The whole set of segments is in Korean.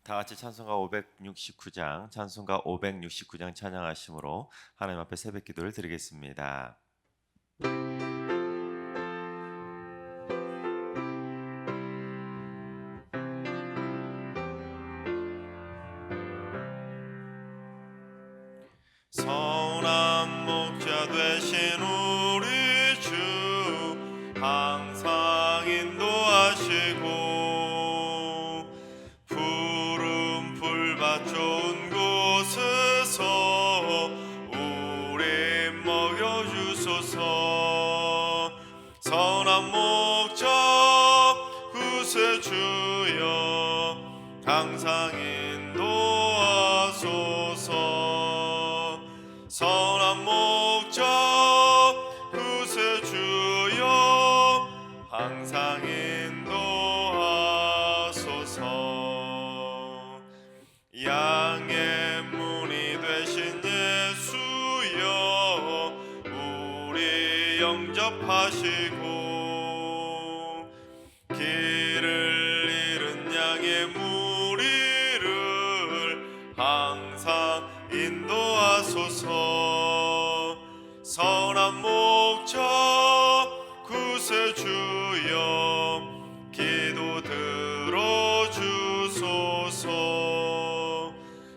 다 같이 찬송가 569장, 찬송가 569장 찬양하심으로 하나님 앞에 새벽 기도를 드리겠습니다. 선한 목자 되신 우리 주 항상 인도하시고 푸른 풀밭 좋은 곳에서 우리 먹여주소서. 선한 목자 구세주여 항상 인도하소서. 선한 목자 구세주여 항상 인도하소서. 양의 문이 되신 예수여 우리 영접하시고 길을 잃은 양의 무리를 항상 인도하소서. 선한 목자 구세주여 기도 들어주소서.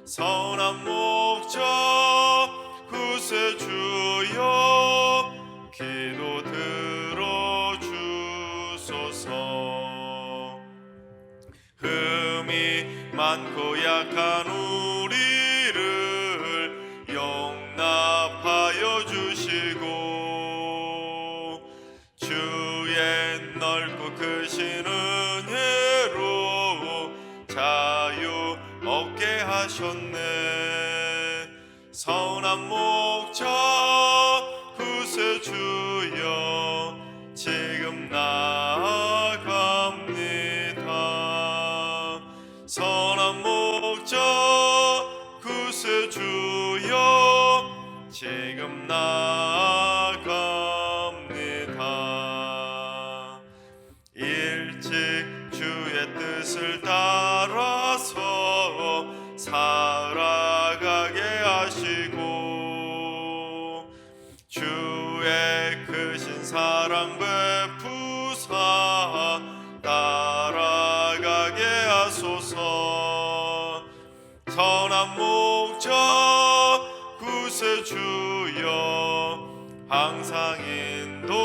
선한 목자 구세주여 기도 들어주소서. 흠이 많고 약한 우리를 용납하여 주시고 주의 넓고 크신 은혜로 자유 얻게 하셨네. 선한 목자 구세주여 지금 나아갑니다. 선한 목자 구세주여 지금 나아갑니다. 일찍 주의 뜻을 따라서 살아가게 하시고 주의 크신 사랑 베푸사 따라가게 하소서. 선한 목자 구세주여 항상 인도하소서.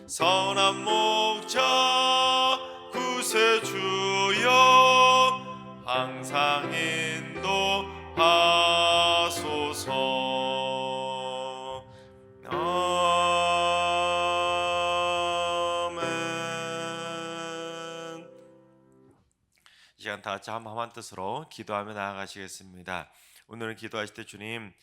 선한 목자 구세주여 항상 인도하소서. 아멘. 이 시간 다 같이 한마음 뜻으로 기도하며 나아가시겠습니다. 오늘은 기도하실 때 주님,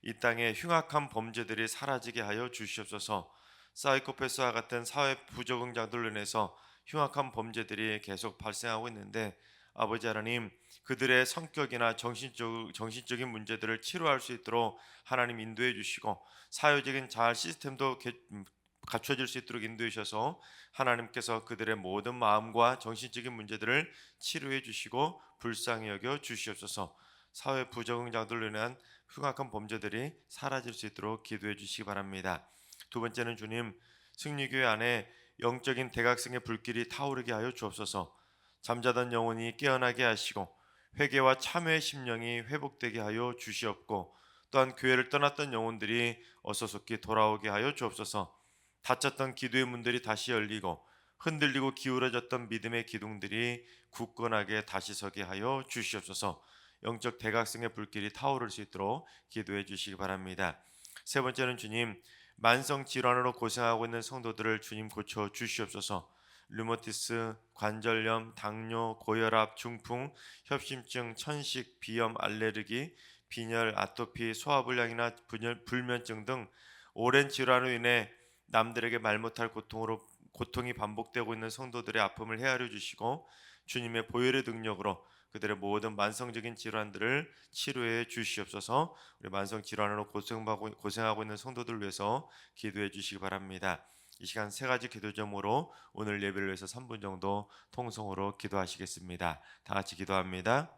이 땅에 흉악한 범죄들이 사라지게 하여 주시옵소서. 사이코패스와 같은 사회 부적응자들로 인해서 흉악한 범죄들이 계속 발생하고 있는데 아버지 하나님, 그들의 성격이나 정신적인 문제들을 치료할 수 있도록 하나님 인도해 주시고 사회적인 잘 시스템도 갖춰질 수 있도록 인도해 주셔서 하나님께서 그들의 모든 마음과 정신적인 문제들을 치료해 주시고 불쌍히 여겨 주시옵소서. 사회 부적응자들로 인한 흉악한 범죄들이 사라질 수 있도록 기도해 주시기 바랍니다. 두 번째는 주님, 승리교회 안에 영적인 대각성의 불길이 타오르게 하여 주옵소서. 잠자던 영혼이 깨어나게 하시고 회개와 참회의 심령이 회복되게 하여 주시옵고 또한 교회를 떠났던 영혼들이 어서속히 돌아오게 하여 주옵소서. 닫혔던 기도의 문들이 다시 열리고 흔들리고 기울어졌던 믿음의 기둥들이 굳건하게 다시 서게 하여 주시옵소서. 영적 대각성의 불길이 타오를 수 있도록 기도해 주시기 바랍니다. 세 번째는 주님, 만성 질환으로 고생하고 있는 성도들을 주님 고쳐 주시옵소서. 류마티스, 관절염, 당뇨, 고혈압, 중풍, 협심증, 천식, 비염, 알레르기, 빈혈, 아토피, 소화불량이나 불면증 등 오랜 질환으로 인해 남들에게 말 못할 고통이 반복되고 있는 성도들의 아픔을 헤아려 주시고 주님의 보혈의 능력으로 그들의 모든 만성적인 질환들을 치료해 주시옵소서. 우리 만성 질환으로 고생하고 있는 성도들을 위해서 기도해 주시기 바랍니다. 이 시간 세 가지 기도 제목으로 오늘 예배를 위해서 3분 정도 통성으로 기도하시겠습니다. 다 같이 기도합니다.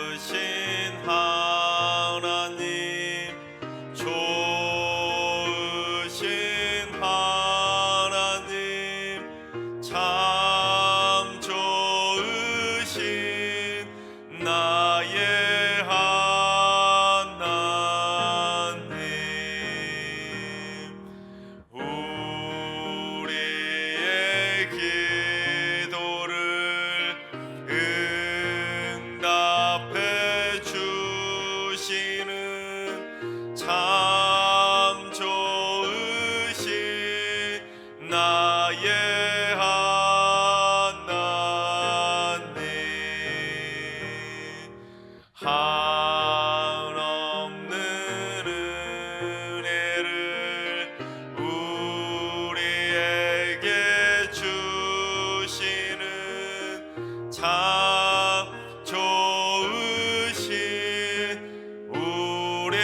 좋으신 하나님, 좋으신 하나님, 참 좋으신 나의 하나님, 우리의 기도를 응답해 주시는 참 좋으신 나의 하나님, 한없는 은혜를 우리에게 주시는 참 좋으신 우리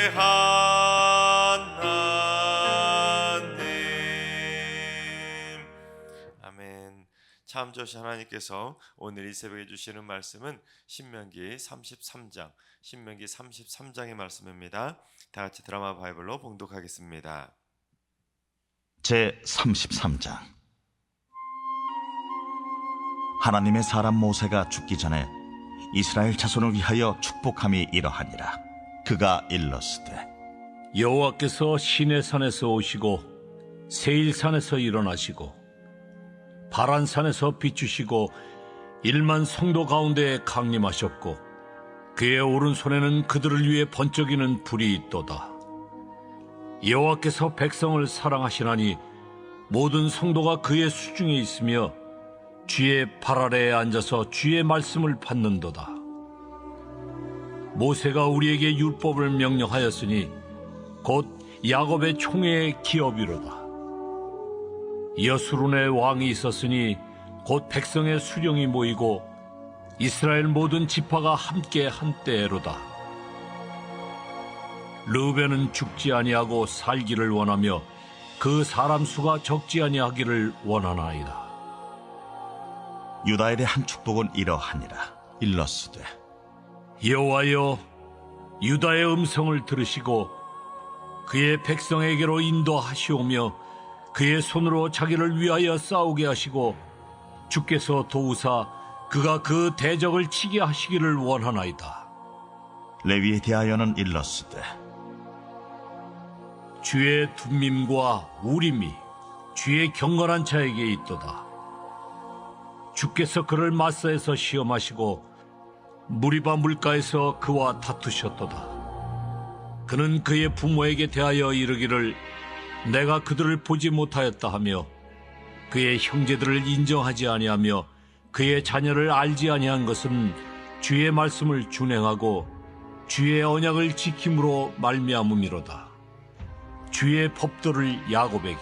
하나님. 아멘. 참 좋으신 하나님께서 오늘 이 새벽에 주시는 말씀은 신명기 33장의 말씀입니다. 다 같이 드라마 바이블로 봉독하겠습니다. 제 33장. 하나님의 사람 모세가 죽기 전에 이스라엘 자손을 위하여 축복함이 이러하니라. 그가 일렀으되 여호와께서 시내산에서 오시고 세일산에서 일어나시고 바란산에서 비추시고 1만 성도 가운데에 강림하셨고 그의 오른손에는 그들을 위해 번쩍이는 불이 있도다. 여호와께서 백성을 사랑하시나니 모든 성도가 그의 수중에 있으며 주의 발 아래에 앉아서 주의 말씀을 받는도다. 모세가 우리에게 율법을 명령하였으니 곧 야곱의 총회의 기업이로다. 여수론의 왕이 있었으니 곧 백성의 수령이 모이고 이스라엘 모든 지파가 함께 한때로다. 르우벤은 죽지 아니하고 살기를 원하며 그 사람 수가 적지 아니하기를 원하나이다. 유다에 대한 축복은 이러하니라. 일렀으되 여호와여, 유다의 음성을 들으시고 그의 백성에게로 인도하시오며 그의 손으로 자기를 위하여 싸우게 하시고 주께서 도우사 그가 그 대적을 치게 하시기를 원하나이다. 레위에 대하여는 일렀으되 주의 둠밈과 우림이 주의 경건한 자에게 있도다. 주께서 그를 마사에서 시험하시고 무리바 물가에서 그와 다투셨도다. 그는 그의 부모에게 대하여 이르기를 내가 그들을 보지 못하였다 하며 그의 형제들을 인정하지 아니하며 그의 자녀를 알지 아니한 것은 주의 말씀을 준행하고 주의 언약을 지킴으로 말미암음이로다. 주의 법도를 야곱에게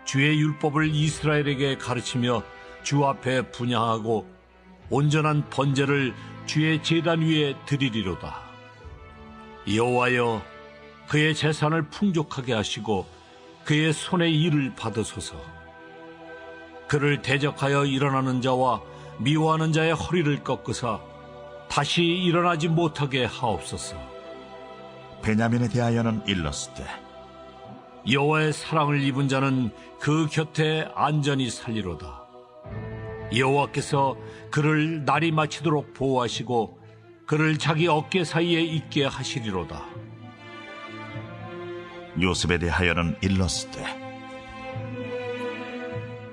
주의 율법을 이스라엘에게 가르치며 주 앞에 분향하고 온전한 번제를 주의 제단 위에 드리리로다. 여호와여, 그의 재산을 풍족하게 하시고 그의 손의 일을 받으소서. 그를 대적하여 일어나는 자와 미워하는 자의 허리를 꺾으사 다시 일어나지 못하게 하옵소서. 베냐민에 대하여는 일렀으되 여호와의 사랑을 입은 자는 그 곁에 안전히 살리로다. 여호와께서 그를 날이 마치도록 보호하시고 그를 자기 어깨 사이에 있게 하시리로다. 요셉에 대하여는 일렀으되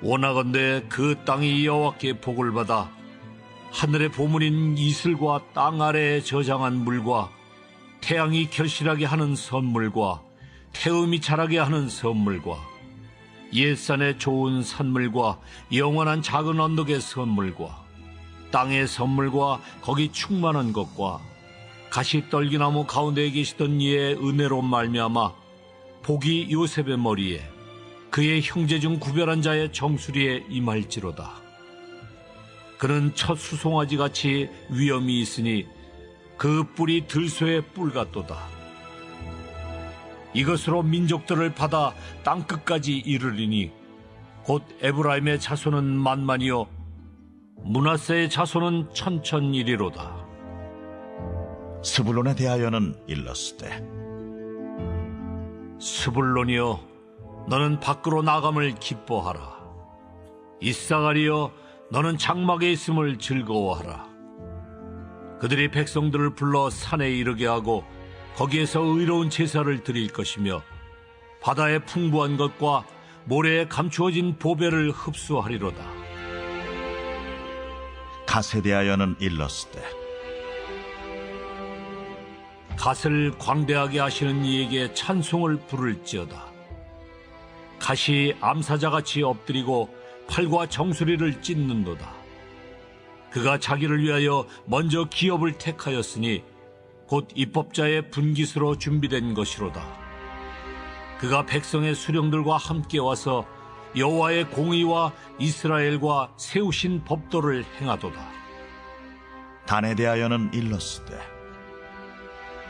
원하건대 그 땅이 여호와께 복을 받아 하늘의 보물인 이슬과 땅 아래에 저장한 물과 태양이 결실하게 하는 선물과 태음이 자라게 하는 선물과 옛산의 좋은 산물과 영원한 작은 언덕의 선물과 땅의 선물과 거기 충만한 것과 가시떨기나무 가운데에 계시던 이의 은혜로 말미암아 복이 요셉의 머리에 그의 형제 중 구별한 자의 정수리에 임할지로다. 그는 첫 수송아지같이 위엄이 있으니 그 뿔이 들소의 뿔 같도다. 이것으로 민족들을 받아 땅끝까지 이르리니 곧 에브라임의 자손은 만만이요 므낫세의 자손은 천천이리로다. 스불론에 대하여는 일렀으되 스불론이여, 너는 밖으로 나감을 기뻐하라. 이사가리여, 너는 장막에 있음을 즐거워하라. 그들이 백성들을 불러 산에 이르게 하고 거기에서 의로운 제사를 드릴 것이며 바다의 풍부한 것과 모래에 감추어진 보배를 흡수하리로다. 갓에 대하여는 일렀으되 갓을 광대하게 하시는 이에게 찬송을 부를지어다. 갓이 암사자같이 엎드리고 팔과 정수리를 찢는도다. 그가 자기를 위하여 먼저 기업을 택하였으니 곧 입법자의 분깃으로 준비된 것이로다. 그가 백성의 수령들과 함께 와서 여호와의 공의와 이스라엘과 세우신 법도를 행하도다. 단에 대하여는 일렀으되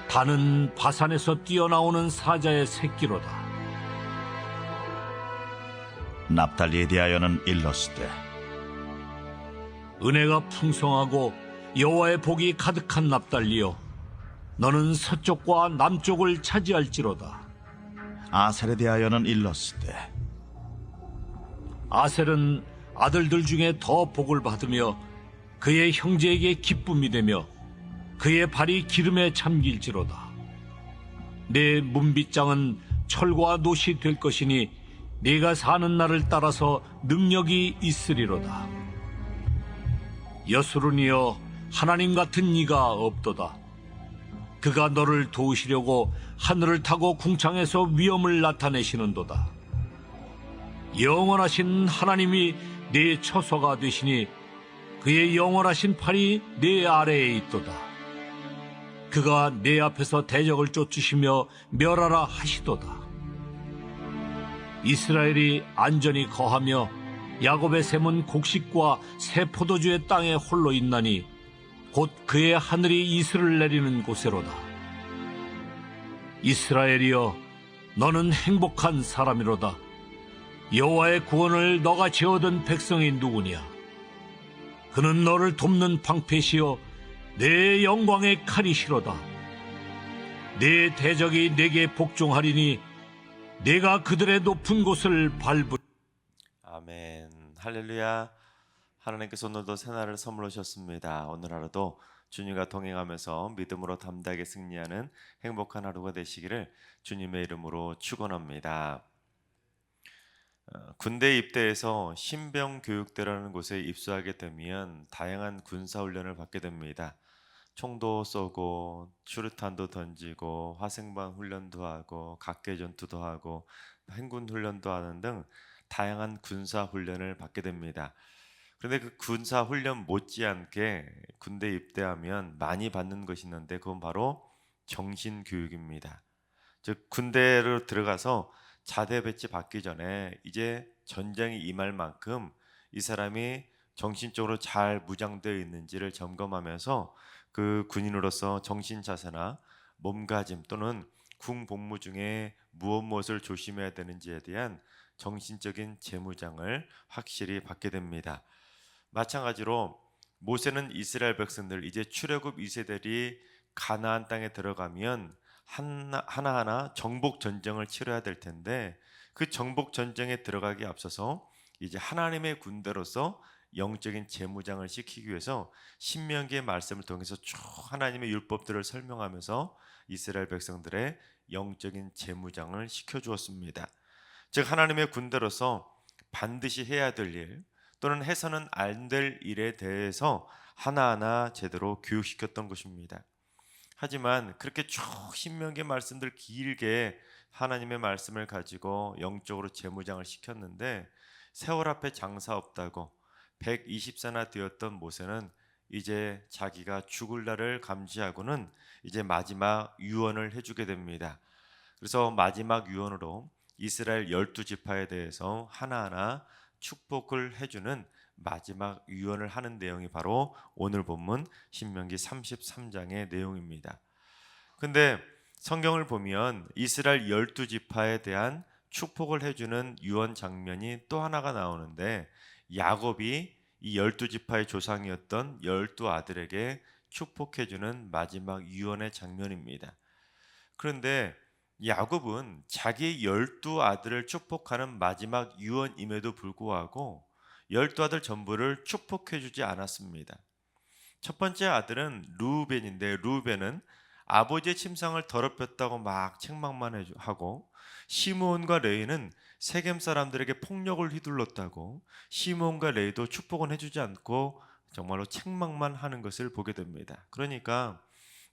단은 바산에서 뛰어나오는 사자의 새끼로다. 납달리에 대하여는 일렀으되 은혜가 풍성하고 여호와의 복이 가득한 납달리여, 너는 서쪽과 남쪽을 차지할지로다. 아셀에 대하여는 일렀으되 아셀은 아들들 중에 더 복을 받으며 그의 형제에게 기쁨이 되며 그의 발이 기름에 잠길지로다. 내 문빗장은 철과 놋이 될 것이니 네가 사는 날을 따라서 능력이 있으리로다. 여수론이여, 하나님 같은 이가 없도다. 그가 너를 도우시려고 하늘을 타고 궁창에서 위엄을 나타내시는도다. 영원하신 하나님이 네 처소가 되시니 그의 영원하신 팔이 네 아래에 있도다. 그가 내 앞에서 대적을 쫓으시며 멸하라 하시도다. 이스라엘이 안전히 거하며 야곱의 샘은 곡식과 새 포도주의 땅에 홀로 있나니 곧 그의 하늘이 이슬을 내리는 곳에로다. 이스라엘이여, 너는 행복한 사람이로다. 여호와의 구원을 너가 재어든 백성이 누구냐? 그는 너를 돕는 방패시요 내 영광의 칼이시로다. 내 대적이 내게 복종하리니 내가 그들의 높은 곳을 밟으. 아멘. 할렐루야. 하나님께서 오늘도 새날을 선물로 주셨습니다. 오늘 하루도 주님과 동행하면서 믿음으로 담대하게 승리하는 행복한 하루가 되시기를 주님의 이름으로 축원합니다. 군대 입대해서 신병교육대라는 곳에 입소하게 되면 다양한 군사훈련을 받게 됩니다. 총도 쏘고 수류탄도 던지고 화생방 훈련도 하고 각개전투도 하고 행군 훈련도 하는 등 다양한 군사 훈련을 받게 됩니다. 그런데 그 군사 훈련 못지않게 군대 입대하면 많이 받는 것이 있는데 그건 바로 정신 교육입니다. 즉 군대로 들어가서 자대 배치 받기 전에 이제 전쟁이 임할 만큼 이 사람이 정신적으로 잘 무장되어 있는지를 점검하면서 그 군인으로서 정신 자세나 몸가짐 또는 군 복무 중에 무엇을 조심해야 되는지에 대한 정신적인 재무장을 확실히 받게 됩니다. 마찬가지로 모세는 이스라엘 백성들 이제 출애굽 2세들이 가나안 땅에 들어가면 하나하나 정복 전쟁을 치러야 될 텐데 그 정복 전쟁에 들어가기 앞서서 이제 하나님의 군대로서 영적인 재무장을 시키기 위해서 신명기의 말씀을 통해서 쭉 하나님의 율법들을 설명하면서 이스라엘 백성들의 영적인 재무장을 시켜주었습니다. 즉 하나님의 군대로서 반드시 해야 될 일 또는 해서는 안 될 일에 대해서 하나하나 제대로 교육시켰던 것입니다. 하지만 그렇게 쭉 신명기의 말씀들 길게 하나님의 말씀을 가지고 영적으로 재무장을 시켰는데 세월 앞에 장사 없다고 120세나 되었던 모세는 이제 자기가 죽을 날을 감지하고는 이제 마지막 유언을 해주게 됩니다. 그래서 마지막 유언으로 이스라엘 12지파에 대해서 하나하나 축복을 해주는 마지막 유언을 하는 내용이 바로 오늘 본문 신명기 33장의 내용입니다. 근데 성경을 보면 이스라엘 12지파에 대한 축복을 해주는 유언 장면이 또 하나가 나오는데 야곱이 이 12지파의 조상이었던 12아들에게 축복해주는 마지막 유언의 장면입니다. 그런데 야곱은 자기 12아들을 축복하는 마지막 유언임에도 불구하고 12아들 전부를 축복해주지 않았습니다. 첫 번째 아들은 르우벤인데 르우벤은 아버지의 침상을 더럽혔다고 막 책망만 하고 시므온과 레위는 세겜 사람들에게 폭력을 휘둘렀다고 시므온과 레위도 축복은 해주지 않고 정말로 책망만 하는 것을 보게 됩니다. 그러니까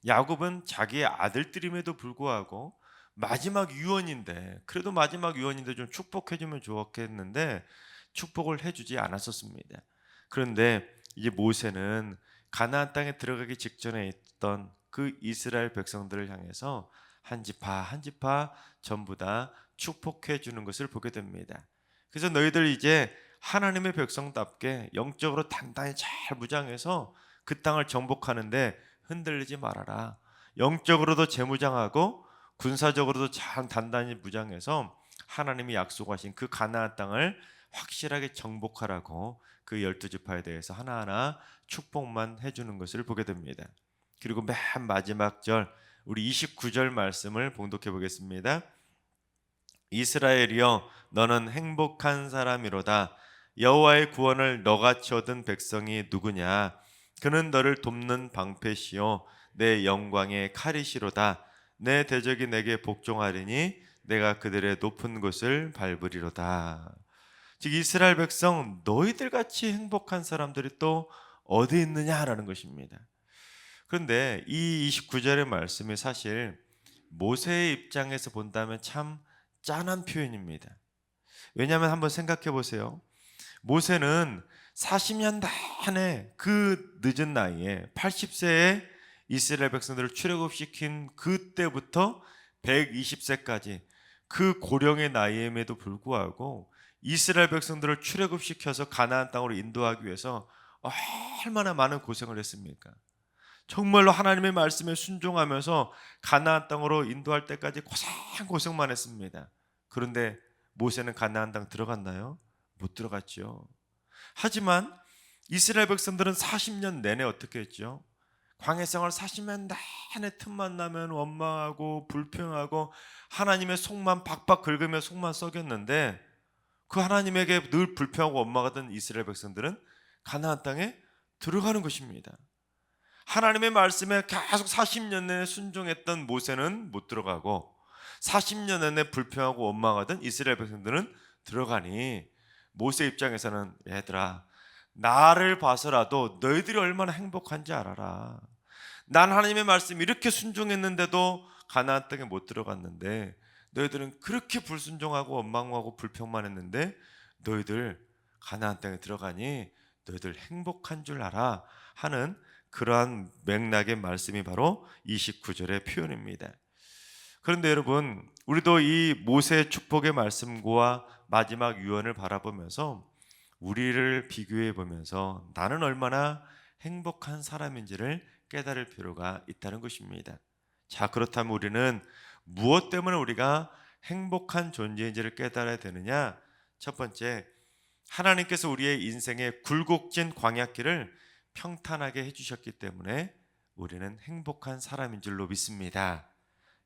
야곱은 자기의 아들들임에도 불구하고 마지막 유언인데 그래도 마지막 유언인데 좀 축복해주면 좋겠는데 축복을 해주지 않았었습니다. 그런데 이제 모세는 가나안 땅에 들어가기 직전에 있던 그 이스라엘 백성들을 향해서 한 지파 한 지파 전부 다 축복해 주는 것을 보게 됩니다. 그래서 너희들 이제 하나님의 백성답게 영적으로 단단히 잘 무장해서 그 땅을 정복하는데 흔들리지 말아라. 영적으로도 재무장하고 군사적으로도 잘 단단히 무장해서 하나님이 약속하신 그 가나안 땅을 확실하게 정복하라고 그 12지파에 대해서 하나하나 축복만 해주는 것을 보게 됩니다. 그리고 맨 마지막 절 우리 29절 말씀을 봉독해 보겠습니다. 이스라엘이여 너는 행복한 사람이로다. 여호와의 구원을 너같이 얻은 백성이 누구냐? 그는 너를 돕는 방패시요 내 영광의 칼이시로다. 내 대적이 내게 복종하리니 내가 그들의 높은 곳을 밟으리로다. 즉 이스라엘 백성 너희들 같이 행복한 사람들이 또 어디 있느냐라는 것입니다. 그런데 이 29절의 말씀이 사실 모세의 입장에서 본다면 참 짠한 표현입니다. 왜냐하면 한번 생각해 보세요. 모세는 40년 내내 그 늦은 나이에 80세에 이스라엘 백성들을 출애굽시킨 그때부터 120세까지 그 고령의 나이임에도 불구하고 이스라엘 백성들을 출애굽시켜서 가나안 땅으로 인도하기 위해서 얼마나 많은 고생을 했습니까? 정말로 하나님의 말씀에 순종하면서 가나안 땅으로 인도할 때까지 고생만 했습니다. 그런데 모세는 가나안 땅 들어갔나요? 못 들어갔죠. 하지만 이스라엘 백성들은 40년 내내 어떻게 했죠? 광야 생활 40년 내내 틈만 나면 원망하고 불평하고 하나님의 속만 박박 긁으며 속만 썩였는데 그 하나님에게 늘 불평하고 원망하던 이스라엘 백성들은 가나안 땅에 들어가는 것입니다. 하나님의 말씀에 계속 40년 내내 순종했던 모세는 못 들어가고 40년 내내 불평하고 원망하던 이스라엘 백성들은 들어가니 모세 입장에서는 얘들아 나를 봐서라도 너희들이 얼마나 행복한지 알아라. 난 하나님의 말씀 이렇게 순종했는데도 가나안 땅에 못 들어갔는데 너희들은 그렇게 불순종하고 원망하고 불평만 했는데 너희들 가나안 땅에 들어가니 너희들 행복한 줄 알아 하는 그러한 맥락의 말씀이 바로 29절의 표현입니다. 그런데 여러분, 우리도 이 모세의 축복의 말씀과 마지막 유언을 바라보면서 우리를 비교해 보면서 나는 얼마나 행복한 사람인지를 깨달을 필요가 있다는 것입니다. 자, 그렇다면 우리는 무엇 때문에 우리가 행복한 존재인지를 깨달아야 되느냐? 첫 번째, 하나님께서 우리의 인생의 굴곡진 광야길을 평탄하게 해주셨기 때문에 우리는 행복한 사람인 줄로 믿습니다.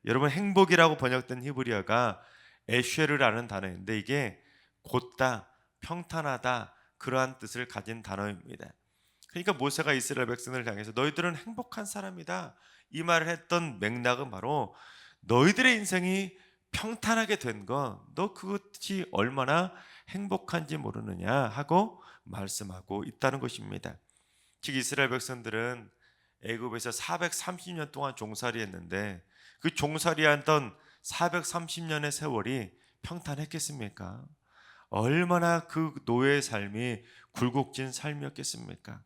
여러분, 행복이라고 번역된 히브리어가 에쉐르라는 단어인데 이게 곧다, 평탄하다 그러한 뜻을 가진 단어입니다. 그러니까 모세가 이스라엘 백성을 향해서 너희들은 행복한 사람이다 이 말을 했던 맥락은 바로 너희들의 인생이 평탄하게 된 거 너 그것이 얼마나 행복한지 모르느냐 하고 말씀하고 있다는 것입니다. 즉 이스라엘 백성들은 애굽에서 430년 동안 종살이했는데 그 종살이했던 430년의 세월이 평탄했겠습니까? 얼마나 그 노예의 삶이 굴곡진 삶이었겠습니까?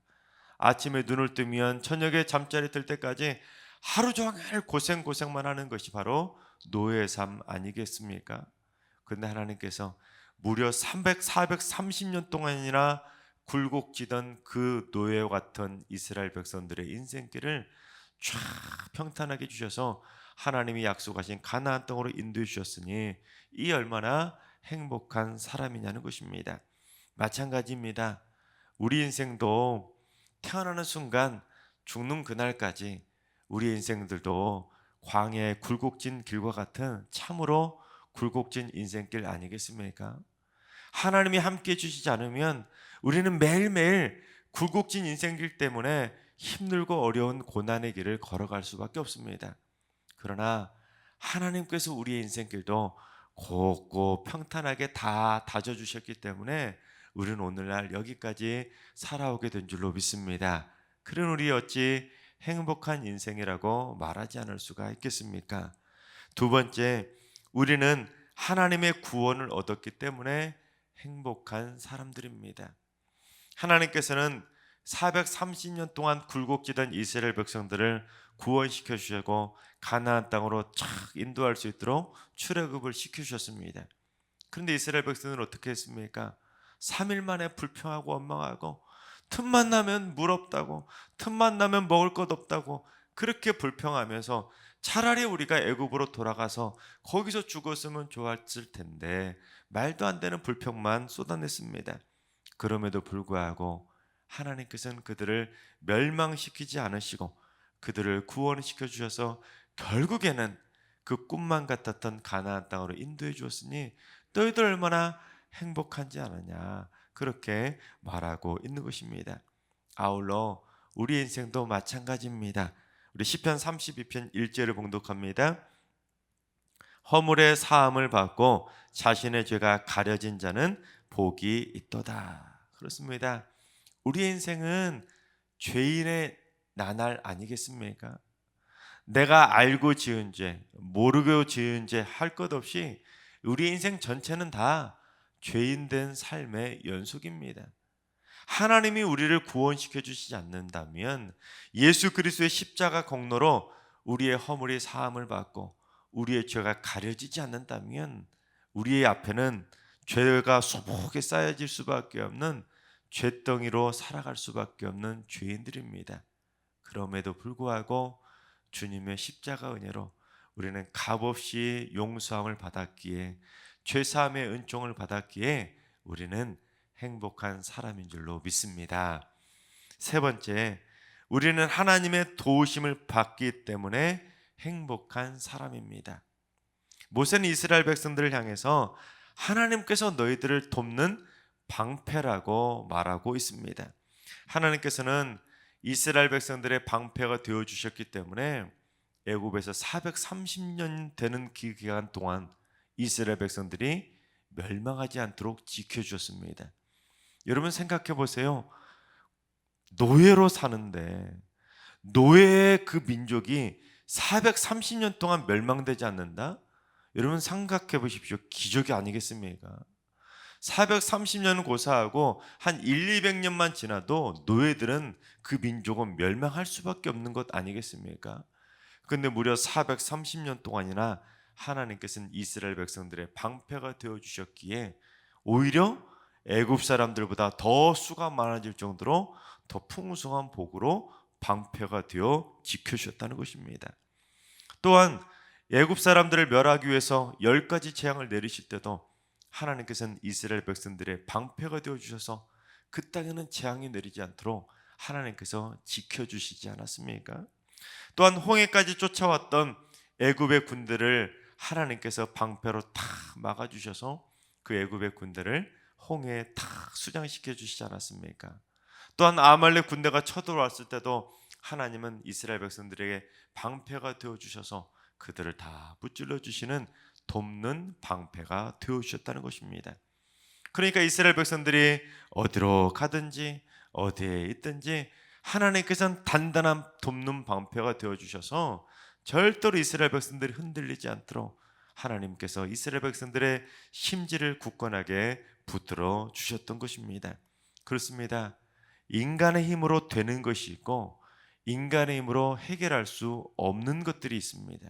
아침에 눈을 뜨면 저녁에 잠자리 들 때까지 하루 종일 고생만 하는 것이 바로 노예의 삶 아니겠습니까? 그런데 하나님께서 무려 430년 동안이나 굴곡지던 그 노예와 같은 이스라엘 백성들의 인생길을 쫙 평탄하게 주셔서 하나님이 약속하신 가나안 땅으로 인도해 주셨으니 이 얼마나 행복한 사람이냐는 것입니다. 마찬가지입니다. 우리 인생도 태어나는 순간 죽는 그날까지 우리 인생들도 광야의 굴곡진 길과 같은 참으로 굴곡진 인생길 아니겠습니까? 하나님이 함께 해주시지 않으면 우리는 매일매일 굴곡진 인생길 때문에 힘들고 어려운 고난의 길을 걸어갈 수밖에 없습니다. 그러나 하나님께서 우리의 인생길도 곱고 평탄하게 다 다져주셨기 때문에 우리는 오늘날 여기까지 살아오게 된 줄로 믿습니다. 그런 우리 어찌 행복한 인생이라고 말하지 않을 수가 있겠습니까? 두 번째, 우리는 하나님의 구원을 얻었기 때문에 행복한 사람들입니다. 하나님께서는 430년 동안 굴곡지던 이스라엘 백성들을 구원시켜 주시고 가나안 땅으로 착 인도할 수 있도록 출애굽을 시켜 주셨습니다. 그런데 이스라엘 백성들은 어떻게 했습니까? 3일 만에 불평하고 원망하고 틈만 나면 물 없다고, 틈만 나면 먹을 것 없다고 그렇게 불평하면서 차라리 우리가 애굽으로 돌아가서 거기서 죽었으면 좋았을 텐데 말도 안 되는 불평만 쏟아냈습니다. 그럼에도 불구하고 하나님께서는 그들을 멸망시키지 않으시고 그들을 구원시켜 주셔서 결국에는 그 꿈만 같았던 가나안 땅으로 인도해 주었으니 너희들 얼마나 행복한지 아느냐 그렇게 말하고 있는 것입니다. 아울러 우리 인생도 마찬가지입니다. 우리 시편 32편 1절을 봉독합니다. 허물의 사함을 받고 자신의 죄가 가려진 자는 복이 있도다. 그렇습니다. 우리 인생은 죄인의 나날 아니겠습니까? 내가 알고 지은 죄, 모르고 지은 죄 할 것 없이 우리 인생 전체는 다 죄인된 삶의 연속입니다. 하나님이 우리를 구원시켜 주시지 않는다면 예수 그리스도의 십자가 공로로 우리의 허물이 사함을 받고 우리의 죄가 가려지지 않는다면 우리의 앞에는 죄가 수북에 쌓여질 수밖에 없는 죄덩이로 살아갈 수밖에 없는 죄인들입니다. 그럼에도 불구하고 주님의 십자가 은혜로 우리는 값없이 용서함을 받았기에 죄사함의 은총을 받았기에 우리는 행복한 사람인 줄로 믿습니다. 세 번째, 우리는 하나님의 도우심을 받기 때문에 행복한 사람입니다. 모세는 이스라엘 백성들을 향해서 하나님께서 너희들을 돕는 방패라고 말하고 있습니다. 하나님께서는 이스라엘 백성들의 방패가 되어 주셨기 때문에 애굽에서 430년 되는 기간 동안 이스라엘 백성들이 멸망하지 않도록 지켜주셨습니다. 여러분 생각해 보세요. 노예로 사는데 노예의 그 민족이 430년 동안 멸망되지 않는다? 여러분 생각해 보십시오. 기적이 아니겠습니까? 430년은 고사하고 한 1, 200년만 지나도 노예들은 그 민족은 멸망할 수밖에 없는 것 아니겠습니까? 근데 무려 430년 동안이나 하나님께서는 이스라엘 백성들의 방패가 되어 주셨기에 오히려 애굽 사람들보다 더 수가 많아질 정도로 더 풍성한 복으로 방패가 되어 지켜주셨다는 것입니다. 또한 애굽 사람들을 멸하기 위해서 10가지 재앙을 내리실 때도 하나님께서는 이스라엘 백성들의 방패가 되어 주셔서 그 땅에는 재앙이 내리지 않도록 하나님께서 지켜주시지 않았습니까? 또한 홍해까지 쫓아왔던 애굽의 군대를 하나님께서 방패로 탁 막아주셔서 그 애굽의 군대를 홍해에 탁 수장시켜 주시지 않았습니까? 또한 아말렉 군대가 쳐들어왔을 때도 하나님은 이스라엘 백성들에게 방패가 되어 주셔서 그들을 다 무찔러 주시는 돕는 방패가 되어 주셨다는 것입니다. 그러니까 이스라엘 백성들이 어디로 가든지 어디에 있든지 하나님께서는 단단한 돕는 방패가 되어 주셔서 절대로 이스라엘 백성들이 흔들리지 않도록 하나님께서 이스라엘 백성들의 심지를 굳건하게 붙들어 주셨던 것입니다. 그렇습니다. 인간의 힘으로 되는 것이 있고 인간의 힘으로 해결할 수 없는 것들이 있습니다.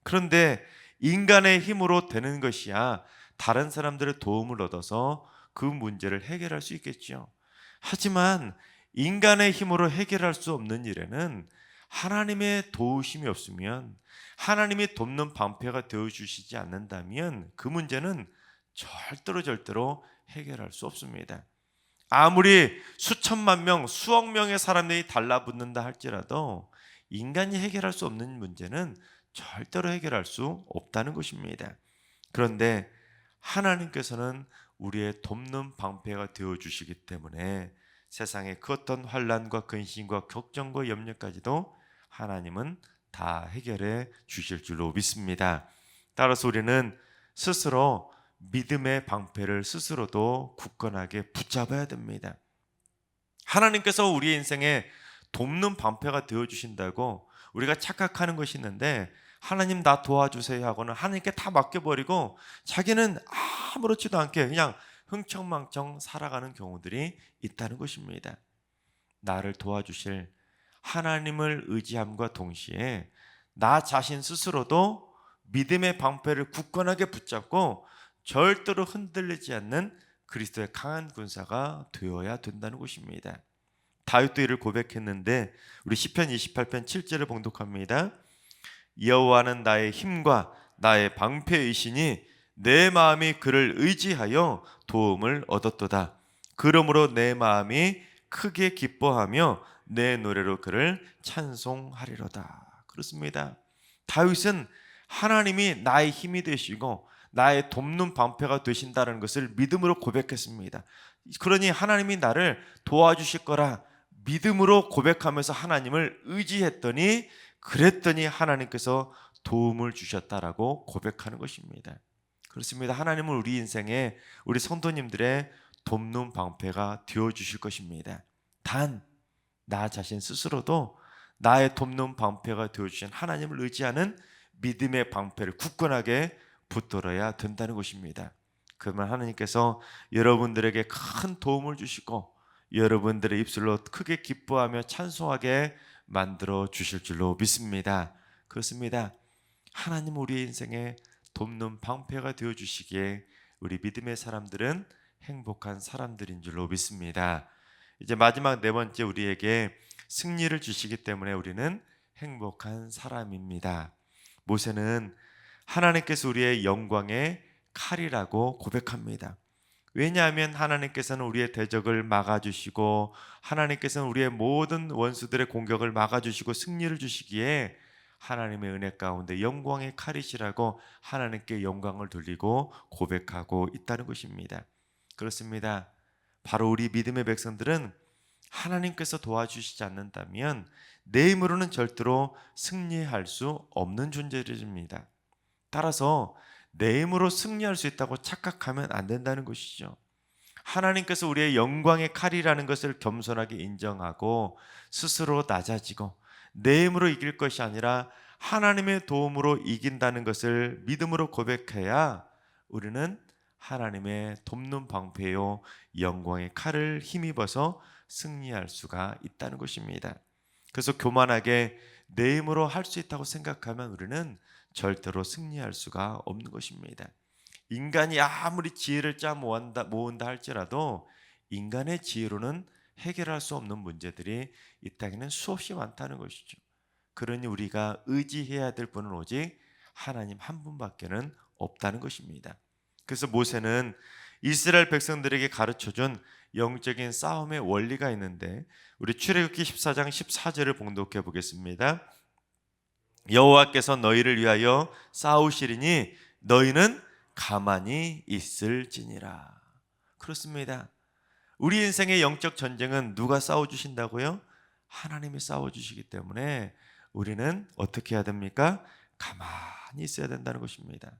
그런데 인간의 힘으로 되는 것이야 다른 사람들의 도움을 얻어서 그 문제를 해결할 수 있겠죠. 하지만 인간의 힘으로 해결할 수 없는 일에는 하나님의 도우심이 없으면, 하나님이 돕는 방패가 되어주시지 않는다면 그 문제는 절대로 해결할 수 없습니다. 아무리 수천만 명, 수억 명의 사람들이 달라붙는다 할지라도 인간이 해결할 수 없는 문제는 절대로 해결할 수 없다는 것입니다. 그런데 하나님께서는 우리의 돕는 방패가 되어주시기 때문에 세상의 그 어떤 환난과 근심과 걱정과 염려까지도 하나님은 다 해결해 주실 줄로 믿습니다. 따라서 우리는 스스로 믿음의 방패를 스스로도 굳건하게 붙잡아야 됩니다. 하나님께서 우리의 인생에 돕는 방패가 되어주신다고 우리가 착각하는 것이 있는데, 하나님 나 도와주세요 하고는 하나님께 다 맡겨버리고 자기는 아무렇지도 않게 그냥 흥청망청 살아가는 경우들이 있다는 것입니다. 나를 도와주실 하나님을 의지함과 동시에 나 자신 스스로도 믿음의 방패를 굳건하게 붙잡고 절대로 흔들리지 않는 그리스도의 강한 군사가 되어야 된다는 것입니다. 다윗도 이를 고백했는데 우리 시편 28편 7절을 봉독합니다. 여호와는 나의 힘과 나의 방패이시니 내 마음이 그를 의지하여 도움을 얻었도다. 그러므로 내 마음이 크게 기뻐하며 내 노래로 그를 찬송하리로다. 그렇습니다. 다윗은 하나님이 나의 힘이 되시고 나의 돕는 방패가 되신다는 것을 믿음으로 고백했습니다. 그러니 하나님이 나를 도와주실 거라 믿음으로 고백하면서 하나님을 의지했더니 그랬더니 하나님께서 도움을 주셨다라고 고백하는 것입니다. 그렇습니다. 하나님은 우리 인생에 우리 성도님들의 돕는 방패가 되어주실 것입니다. 단 나 자신 스스로도 나의 돕는 방패가 되어주신 하나님을 의지하는 믿음의 방패를 굳건하게 붙들어야 된다는 것입니다. 그러면 하나님께서 여러분들에게 큰 도움을 주시고 여러분들의 입술로 크게 기뻐하며 찬송하게 만들어 주실 줄로 믿습니다. 그렇습니다. 하나님 우리의 인생에 돕는 방패가 되어 주시기에 우리 믿음의 사람들은 행복한 사람들인 줄로 믿습니다. 이제 마지막 네 번째, 우리에게 승리를 주시기 때문에 우리는 행복한 사람입니다. 모세는 하나님께서 우리의 영광의 칼이라고 고백합니다. 왜냐하면 하나님께서는 우리의 대적을 막아주시고 하나님께서는 우리의 모든 원수들의 공격을 막아주시고 승리를 주시기에 하나님의 은혜 가운데 영광의 칼이시라고 하나님께 영광을 돌리고 고백하고 있다는 것입니다. 그렇습니다. 바로 우리 믿음의 백성들은 하나님께서 도와주시지 않는다면 내 힘으로는 절대로 승리할 수 없는 존재입니다. 따라서 내 힘으로 승리할 수 있다고 착각하면 안 된다는 것이죠. 하나님께서 우리의 영광의 칼이라는 것을 겸손하게 인정하고 스스로 낮아지고 내 힘으로 이길 것이 아니라 하나님의 도움으로 이긴다는 것을 믿음으로 고백해야 우리는 하나님의 돕는 방패요 영광의 칼을 힘입어서 승리할 수가 있다는 것입니다. 그래서 교만하게 내 힘으로 할 수 있다고 생각하면 우리는 절대로 승리할 수가 없는 것입니다. 인간이 아무리 지혜를 짜 모은다 할지라도 인간의 지혜로는 해결할 수 없는 문제들이 이 땅에는 수없이 많다는 것이죠. 그러니 우리가 의지해야 될 분은 오직 하나님 한 분밖에는 없다는 것입니다. 그래서 모세는 이스라엘 백성들에게 가르쳐준 영적인 싸움의 원리가 있는데 우리 출애굽기 14장 14절을 봉독해 보겠습니다. 여호와께서 너희를 위하여 싸우시리니 너희는 가만히 있을지니라. 그렇습니다. 우리 인생의 영적 전쟁은 누가 싸워주신다고요? 하나님이 싸워주시기 때문에 우리는 어떻게 해야 됩니까? 가만히 있어야 된다는 것입니다.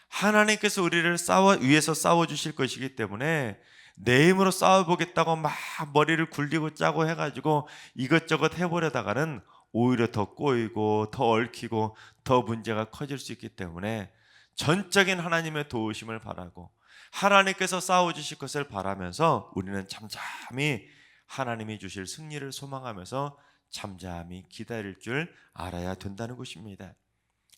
하나님께서 우리를 위해서 싸워주실 것이기 때문에 내 힘으로 싸워보겠다고 막 머리를 굴리고 짜고 해가지고 이것저것 해보려다가는 오히려 더 꼬이고 더 얽히고 더 문제가 커질 수 있기 때문에 전적인 하나님의 도우심을 바라고 하나님께서 싸워주실 것을 바라면서 우리는 잠잠히 하나님이 주실 승리를 소망하면서 잠잠히 기다릴 줄 알아야 된다는 것입니다.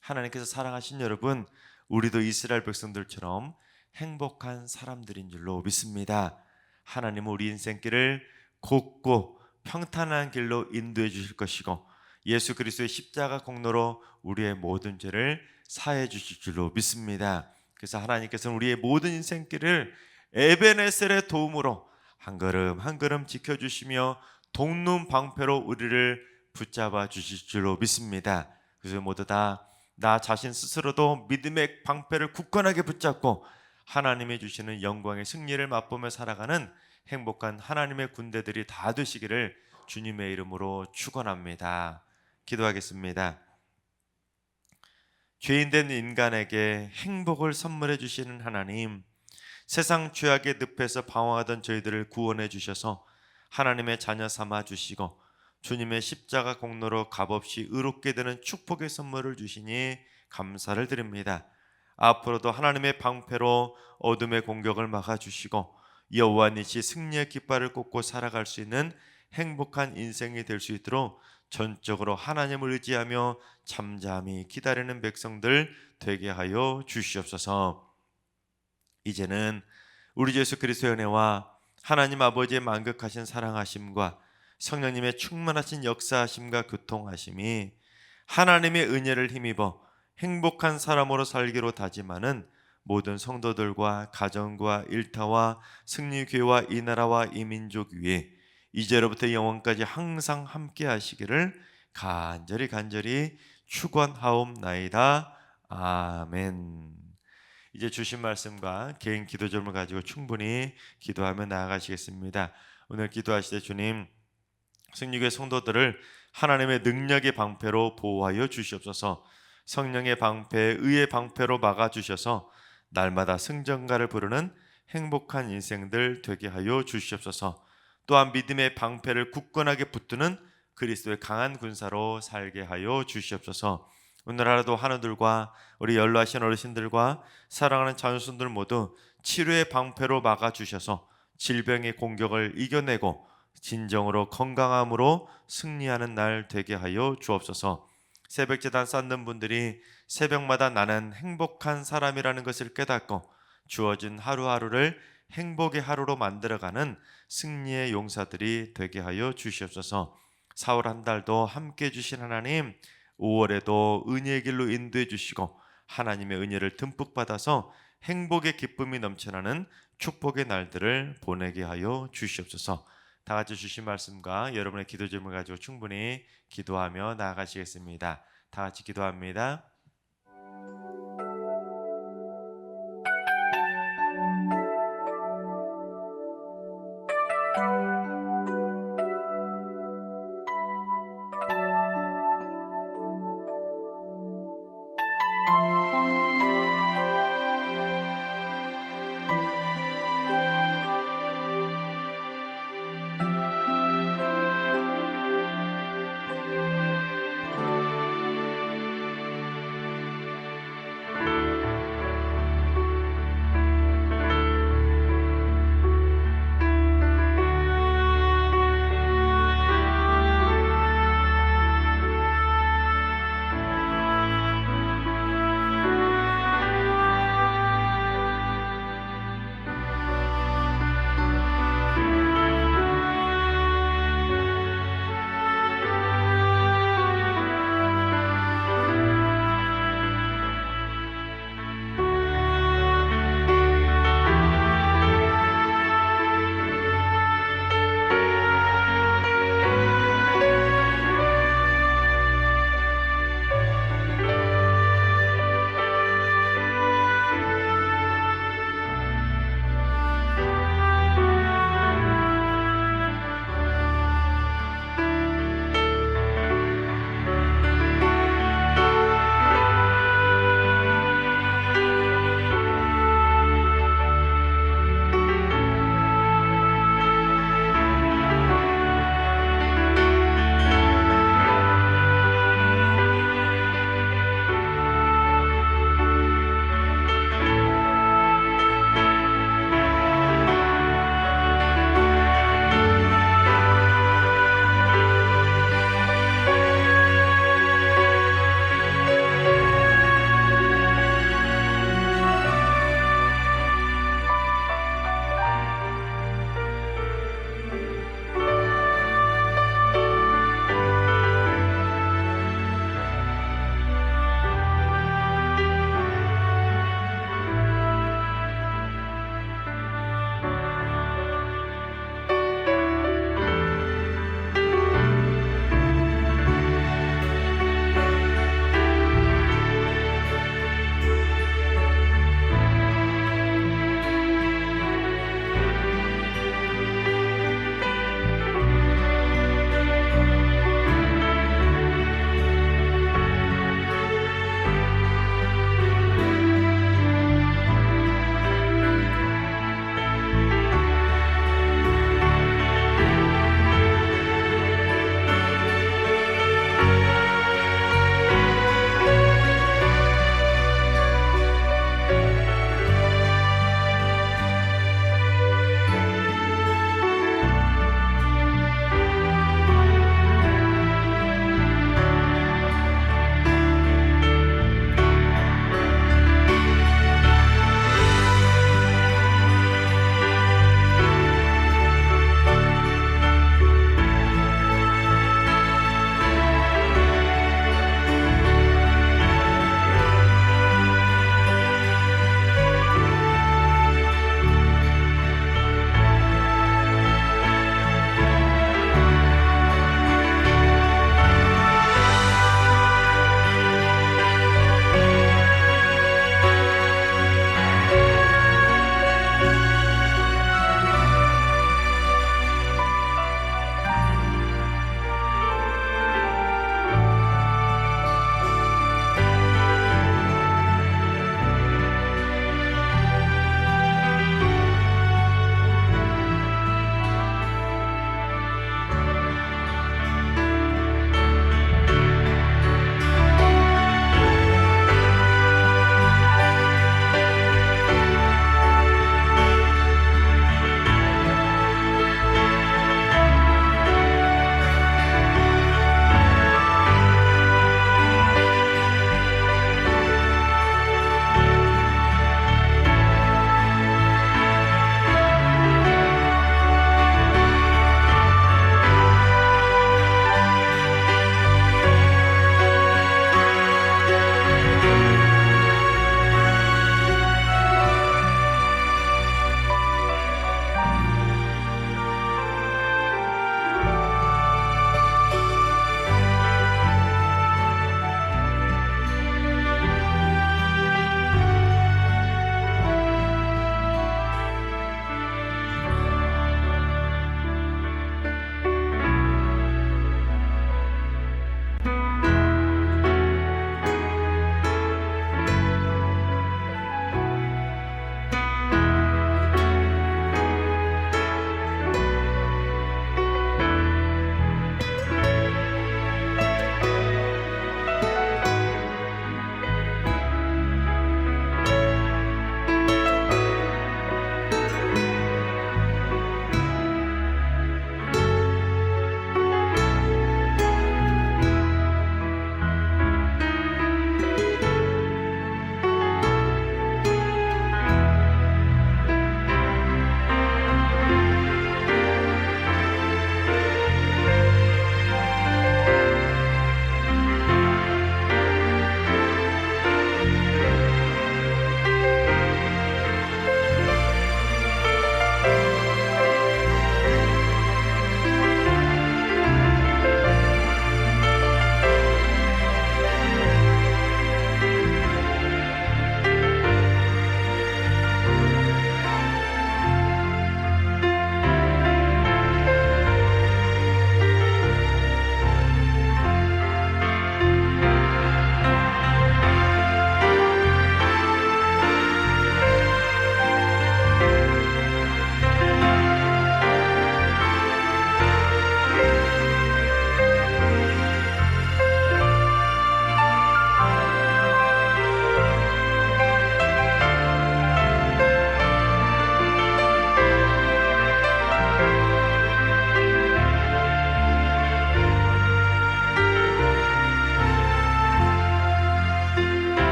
하나님께서 사랑하신 여러분, 우리도 이스라엘 백성들처럼 행복한 사람들인 줄로 믿습니다. 하나님은 우리 인생길을 곱고 평탄한 길로 인도해 주실 것이고 예수 그리스도의 십자가 공로로 우리의 모든 죄를 사해 주실 줄로 믿습니다. 그래서 하나님께서는 우리의 모든 인생길을 에베네셀의 도움으로 한 걸음 한 걸음 지켜주시며 돕는 방패로 우리를 붙잡아 주실 줄로 믿습니다. 그래서 모두 다 나 자신 스스로도 믿음의 방패를 굳건하게 붙잡고 하나님이 주시는 영광의 승리를 맛보며 살아가는 행복한 하나님의 군대들이 다 되시기를 주님의 이름으로 축원합니다. 기도하겠습니다. 죄인된 인간에게 행복을 선물해 주시는 하나님, 세상 죄악의 늪에서 방황하던 저희들을 구원해 주셔서 하나님의 자녀 삼아 주시고 주님의 십자가 공로로 값없이 의롭게 되는 축복의 선물을 주시니 감사를 드립니다. 앞으로도 하나님의 방패로 어둠의 공격을 막아주시고 여호와 니시 승리의 깃발을 꽂고 살아갈 수 있는 행복한 인생이 될 수 있도록 전적으로 하나님을 의지하며 잠잠히 기다리는 백성들 되게 하여 주시옵소서. 이제는 우리 주 예수 그리스도의 은혜와 하나님 아버지의 만극하신 사랑하심과 성령님의 충만하신 역사하심과 교통하심이 하나님의 은혜를 힘입어 행복한 사람으로 살기로 다짐하는 모든 성도들과 가정과 일터와 승리교회와 이 나라와 이 민족 위에 이제로부터 영원까지 항상 함께 하시기를 간절히 축원하옵나이다. 아멘. 이제 주신 말씀과 개인 기도 점을 가지고 충분히 기도하며 나아가시겠습니다. 오늘 기도하실 때 주님, 승리교회 성도들을 하나님의 능력의 방패로 보호하여 주시옵소서. 성령의 방패, 의의 방패로 막아주셔서 날마다 승전가를 부르는 행복한 인생들 되게 하여 주시옵소서. 또한 믿음의 방패를 굳건하게 붙드는 그리스도의 강한 군사로 살게 하여 주시옵소서. 오늘 하루도 하나들과 우리 연로하신 어르신들과 사랑하는 자녀손들 모두 치료의 방패로 막아주셔서 질병의 공격을 이겨내고 진정으로 건강함으로 승리하는 날 되게 하여 주옵소서. 새벽제단 쌓는 분들이 새벽마다 나는 행복한 사람이라는 것을 깨닫고 주어진 하루하루를 행복의 하루로 만들어가는 승리의 용사들이 되게 하여 주시옵소서. 4월 한 달도 함께해 주신 하나님, 5월에도 은혜의 길로 인도해 주시고 하나님의 은혜를 듬뿍 받아서 행복의 기쁨이 넘쳐나는 축복의 날들을 보내게 하여 주시옵소서. 다 같이 주신 말씀과 여러분의 기도 제목을 가지고 충분히 기도하며 나아가시겠습니다. 다 같이 기도합니다.